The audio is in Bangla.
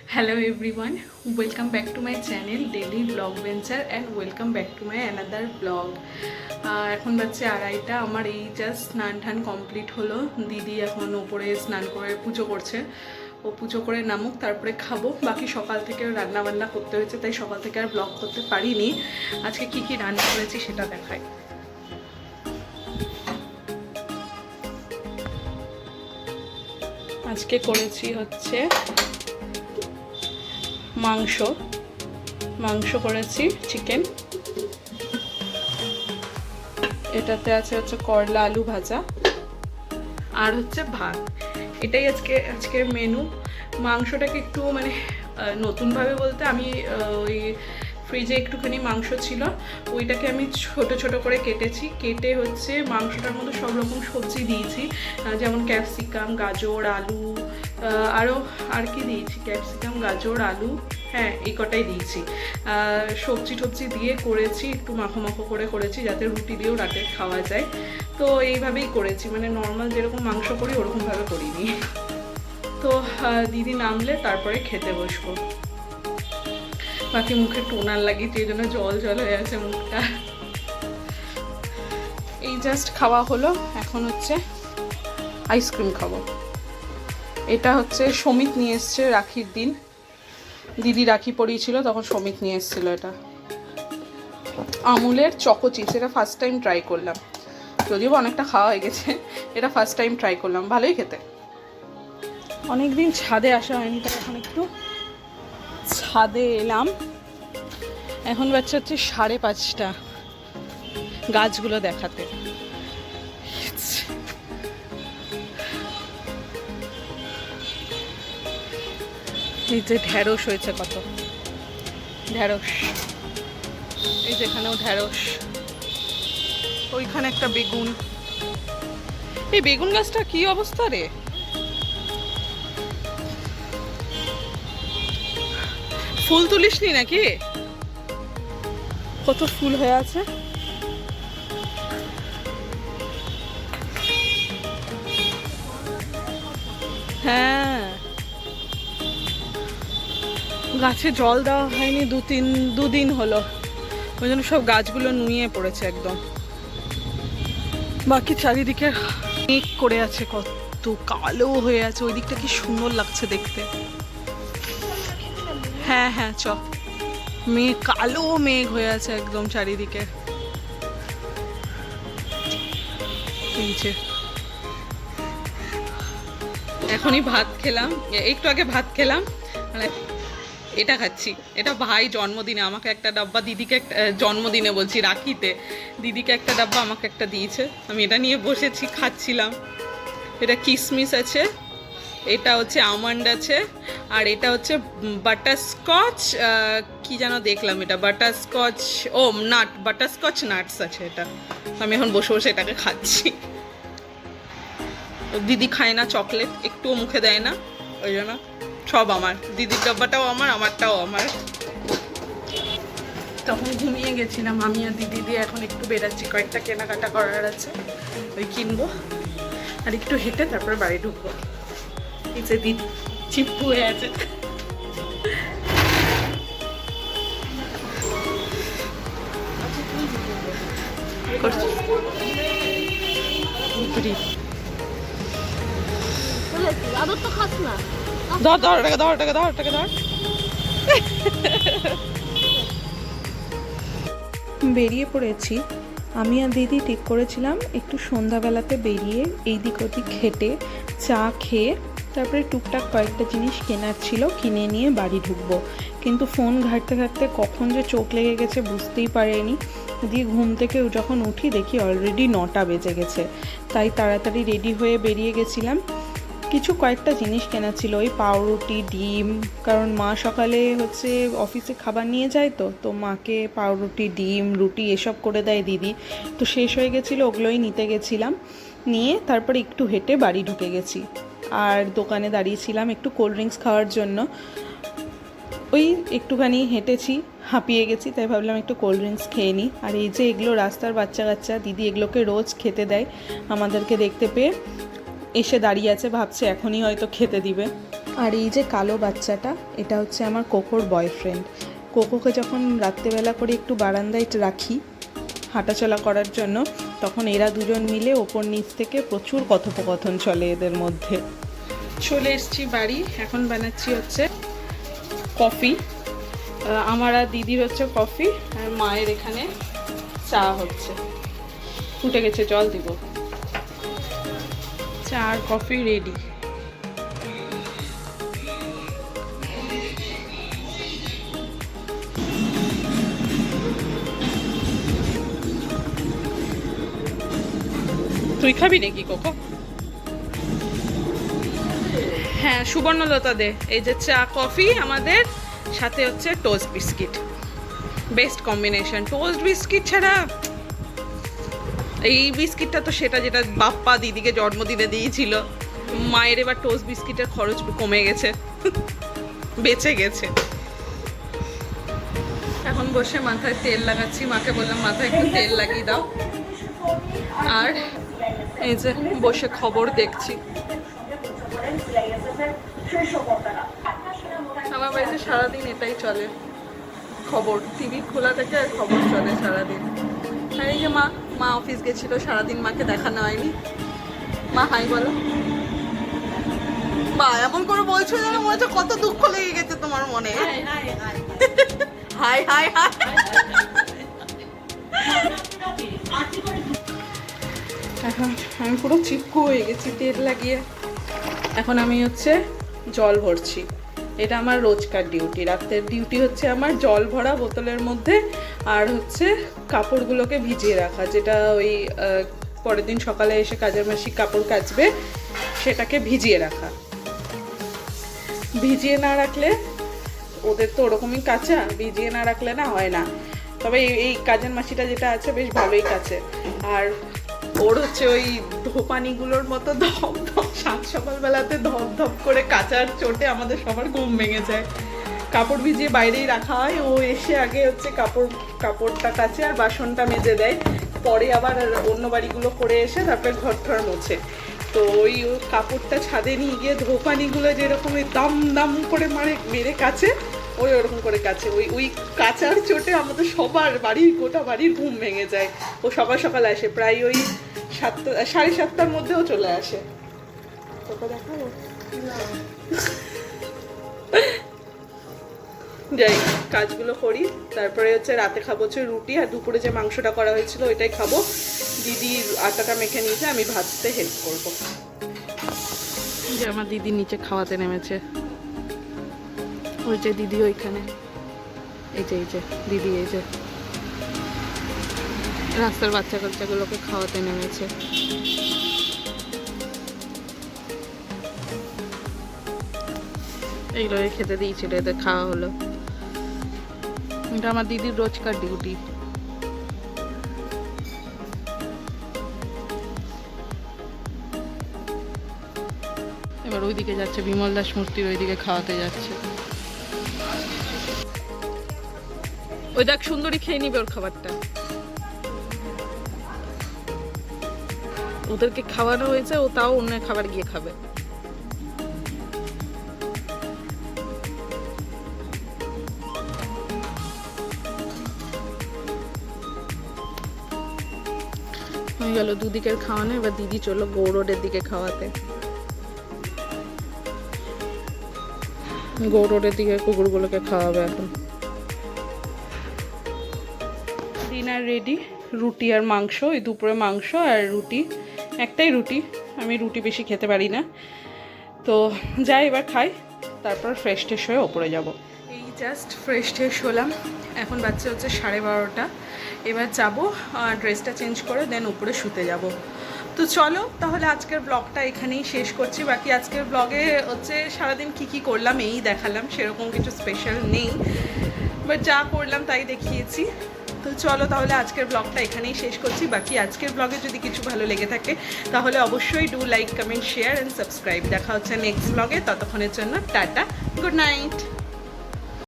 Hello everyone, welcome back to my channel Daily Vlog Venture and welcome back to my another vlog. এখন বাজছে 2:30। আমার এই জাস্ট স্নান টান কমপ্লিট হলো। দিদি এখন উপরে স্নান করে পুজো করছে। ও পুজো করে নামুক, তারপরে খাবো। বাকি সকাল থেকে রান্না বান্না করতে হয়েছে, তাই সকাল থেকে আর ব্লগ করতে পারিনি। আজকে কি কি রান্না করেছি সেটা দেখাই। আজকে করেছি হচ্ছে মাংস করেছি, চিকেন। এটাতে আছে হচ্ছে করলা আলু ভাজা আর হচ্ছে ভাত। এটাই আজকের মেনু। মাংসটাকে একটু মানে নতুনভাবে বলতে আমি ওই ফ্রিজে একটুখানি মাংস ছিল, ওইটাকে আমি ছোট ছোট করে কেটে হচ্ছে মাংসটার মধ্যে সব রকম সবজি দিয়েছি, যেমন ক্যাপসিকাম, গাজর, আলু, আর কি দিয়েছি, ক্যাপসিকাম, গাজর, আলু, হ্যাঁ এই কটাই দিয়েছি। সবজি টবজি দিয়ে করেছি, একটু মাখো করে করেছি যাতে রুটি দিয়েও রাতে খাওয়া যায়। তো এইভাবেই করেছি, মানে নর্মাল যেরকম মাংস করি ওরকমভাবে করিনি। তো দিদি নামলে তারপরে খেতে বসবো। বাকি মুখে টোনার লাগিয়েছি, এই জন্য জল হয়ে আছে মুখটা। এই জাস্ট খাওয়া হলো, এখন হচ্ছে আইসক্রিম খাবো। এটা হচ্ছে সমিত নিয়ে এসছে রাখির দিন, দিদি রাখি পরিয়েছিল তখন সমিত নিয়ে এসেছিলো। এটা আমুলের চকো চিপস, এটা ফার্স্ট টাইম ট্রাই করলাম, যদিও অনেকটা খাওয়া হয়ে গেছে। এটা ফার্স্ট টাইম ট্রাই করলাম, ভালোই খেতে। অনেকদিন ছাদে আসা হয়নি, তাই এখন একটু ছাদে এলাম। এখন বাচ্চা হচ্ছে 5:30, গাছগুলো দেখাতে। এই যে ঢ্যাঁড়স হয়েছে, কত ঢ্যাঁড়স, এই যেখানেও ঢ্যাঁড়স, ওইখানে একটা বেগুন। এই বেগুন গাছটা কি অবস্থা রে, ফুল তুলিসনি নাকি? কত ফুল হয়ে আছে। হ্যাঁ, গাছে জল দেওয়া হয়নি দুদিন হলো, ওই জন্য সব গাছগুলো নুয়ে পড়েছে একদম। বাকি চারিদিকে মেঘ করে আছে, কত কালো হয়ে আছে, ওই দিকটা কি সুন্দর লাগছে দেখতে। হ্যাঁ চ, কালো মেঘ হয়ে আছে একদম চারিদিকে। এখনই ভাত খেলাম, একটু আগে ভাত খেলাম, মানে এটা খাচ্ছি। এটা ভাই জন্মদিনে আমাকে একটা ডাব্বা, দিদিকে একটা, জন্মদিনে বলছি রাখিতে, দিদিকে একটা ডাব্বা আমাকে একটা দিয়েছে, আমি এটা নিয়ে বসেছি খাচ্ছিলাম। এটা কিশমিশ আছে, এটা হচ্ছে আমন্ড আছে, আর এটা হচ্ছে বাটারস্কচ, কি যেন দেখলাম, এটা বাটারস্কচ, বাটারস্কচ নাটস আছে। এটা আমি এখন বসে বসে এটাকে খাচ্ছি। দিদি খায় না চকলেট, একটুও মুখে দেয় না, ওই জন্য সব আমার। দিদির ডাব্বাটাও আমার, আমারটাও আমার। তখন ঘুমিয়ে গেছিলাম আমি আর দিদি দিয়ে, এখন একটু বেরাচ্ছি, কয়েকটা কেনাকাটা করার আছে, ওই কিনবো আর একটু হেঁটে তারপর বাড়ি ঢুকবো। এই যে দিদি চিপ্পু হয়ে আছে। বেরিয়ে পড়েছি। আমি আর দিদি ঠিক করেছিলাম একটু সন্ধ্যাবেলাতে বেরিয়ে এই দিক ওদিক হেঁটে চা খেয়ে তারপরে টুকটাক কয়েকটা জিনিস কেনার ছিল, কিনে নিয়ে বাড়ি ঢুকবো। কিন্তু ফোন ঘাঁটতে ঘাঁটতে কখন যে চোখ লেগে গেছে বুঝতেই পারিনি। দিয়ে ঘুম থেকে যখন উঠি দেখি অলরেডি 9টা বেজে গেছে। তাই তাড়াতাড়ি রেডি হয়ে বেরিয়ে গেছিলাম। কয়েকটা জিনিস কেনা ছিল, ওই পাউরুটি, ডিম, কারণ মা সকালে হচ্ছে অফিসে খাবার নিয়ে যায়, তো মাকে পাউরুটি, ডিম, রুটি এসব করে দেয় দিদি। তো শেষ হয়ে গেছিলো, ওগুলোই নিতে গেছিলাম। নিয়ে তারপরে একটু হেঁটে বাড়ি ঢুকে গেছি। আর দোকানে দাঁড়িয়েছিলাম একটু কোল্ড ড্রিঙ্কস খাওয়ার জন্য। ওই একটুখানি হেঁটেছি, হাঁপিয়ে গেছি, তাই ভাবলাম একটু কোল্ড ড্রিঙ্কস খেয়ে নিই। আর এই যে এগুলো রাস্তার বাচ্চা কাচ্চা, দিদি এগুলোকে রোজ খেতে দেয়, আমাদেরকে দেখতে পেয়ে এসে দাঁড়িয়ে আছে, ভাবছে এখনই হয়তো খেতে দিবে। আর এই যে কালো বাচ্চাটা, এটা হচ্ছে আমার কোকোর বয়ফ্রেন্ড। কোকোকে যখন রাত্রেবেলা করে একটু বারান্দায় রাখি হাঁটাচলা করার জন্য, তখন এরা দুজন মিলে ওপর নিচ থেকে প্রচুর কথোপকথন চলে এদের মধ্যে। চলে এসেছি বাড়ি, এখন বানাচ্ছি হচ্ছে কফি। আমার আর দিদির হচ্ছে কফি, আর মায়ের এখানে চা হচ্ছে। ফুটে গেছে, জল দিব। চা আর কফি রেডি। তুই খাবি নাকি কোকো? হ্যাঁ, সুবর্ণলতা দে। এই যে চা কফি আমাদের, সাথে হচ্ছে toast biscuit. Best combination. Toast biscuit ছাড়া, এই বিস্কিটটা তো সেটা যেটা বাপ্পা দিদিকে জন্মদিনে দিয়েছিল। মায়ের এবার টোস্ট বিস্কিটের খরচ কমে গেছে, বেঁচে গেছে। এখন বসে মাথায় তেল লাগাচ্ছি। মাকে বললাম মাথায় একটু তেল লাগিয়ে দাও। আর এই যে বসে খবর দেখছি। আমার বাড়িতে সারাদিন এটাই চলে, খবর। টিভি খোলা থেকে আর খবর চলে সারাদিন। আর এই যে মা অফিস গেছিল সারাদিন, মাকে দেখানো হয়নি। মা হাই বলো। বা এমন করে বলছো যেন মনে হচ্ছে কত দুঃখ লেগে গেছে তোমার মনে। High high high. এখন আমি পুরো চিপকু হয়ে গেছি তেল লাগিয়ে। এখন আমি হচ্ছে জল ভরছি। এটা আমার রোজকার ডিউটি। রাতের ডিউটি হচ্ছে আমার জল ভরা বোতলের মধ্যে, আর হচ্ছে কাপড়গুলোকে ভিজিয়ে রাখা, যেটা ওই পরের দিন সকালে এসে কাজের মাসি কাপড় কাচবে, সেটাকে ভিজিয়ে রাখা। ভিজিয়ে না রাখলে, ওদের তো ওরকমই কাঁচা, ভিজিয়ে না রাখলে না হয় না। তবে এই কাজের মাসিটা যেটা আছে বেশ ভালোই কাচে। আর ওর হচ্ছে ওই ধোপানিগুলোর মতো ধপ ধপ, সাত সকালবেলাতে ধপ ধপ করে কাচার চোটে আমাদের সবার ঘুম ভেঙে যায়। কাপড় ভিজিয়ে বাইরেই রাখা হয়। ও এসে আগে হচ্ছে কাপড়টা কাচে আর বাসনটা মেজে দেয়, পরে আবার অন্য বাড়িগুলো করে এসে তারপরে ঘর ঠর মোছে। তো ওই কাপড়টা ছাদে নিয়ে গিয়ে ধোপানিগুলো যেরকম দাম দাম করে মেরে কাচে, ওই ওরকম করে কাছে। ওই কাচার চোটে আমাদের সবার গোটা বাড়ির ঘুম ভেঙে যায়। ও সকাল সকাল আসে, প্রায় ওই 7:30-7:30টার মধ্যেও চলে আসে। তোকে দেখাবো? যাই, কাজগুলো করি, তারপরে হচ্ছে রাতে খাবো হচ্ছে রুটি, আর দুপুরে যে মাংসটা করা হয়েছিল ওইটাই খাবো। দিদি আটাটা মেখে নিয়েছে, আমি ভাজতে হেল্প করবো। যে আমার দিদি নিচে খাওয়াতে নেমেছে। ওই যে দিদি ওইখানে, এই যে দিদি, এই যে রাস্তার বাচ্চা কাচ্চাগুলোকে খাওয়াতে নেমেছে। এইগুলো খেতে দিয়েছিল, এদের খাওয়া হলো। এটা আমার দিদির রোজকার ডিউটি। এবার ওইদিকে যাচ্ছে, বিমল দাস মূর্তির ওইদিকে খাওয়াতে যাচ্ছে। ওই দেখ, সুন্দরী খেয়ে নিবে ওর খাবারটা। ওদেরকে খাওয়ানো হয়েছে, ও তাও অন্য খাবার গিয়ে খাবে। হয়ে গেল দুদিকের খাওয়ানো। এবার দিদি চলো গৌরোডের দিকে খাওয়াতে। গৌরোডের দিকে কুকুরগুলোকে খাওয়াবে এখন। Dinner ready. রুটি আর মাংস, এই দুপুরে মাংস আর রুটি, একটাই রুটি। আমি রুটি বেশি খেতে পারি না। তো যাই, এবার খাই, তারপর ফ্রেশ ট্রেশ হয়ে ওপরে যাব। এই জাস্ট ফ্রেশ ট্রেশ হলাম। এখন বাচ্চা হচ্ছে 12:30। এবার যাব, ড্রেসটা চেঞ্জ করে দেন উপরে শুতে যাব। তো চলো তাহলে আজকের ব্লগটা এখানেই শেষ করছি। বাকি আজকের ব্লগে হচ্ছে সারাদিন কি করলাম এই দেখালাম, সেরকম কিছু স্পেশাল নেই, বাট যা করলাম তাই দেখিয়েছি। তো চলো তাহলে আজকের ব্লগটা এখানেই শেষ করছি। বাকি আজকের ব্লগে যদি কিছু ভালো লেগে থাকে তাহলে অবশ্যই do like, comment, share and subscribe. দেখা হচ্ছে নেক্সট ব্লগে। ততক্ষণের জন্য টাটা, গুড নাইট।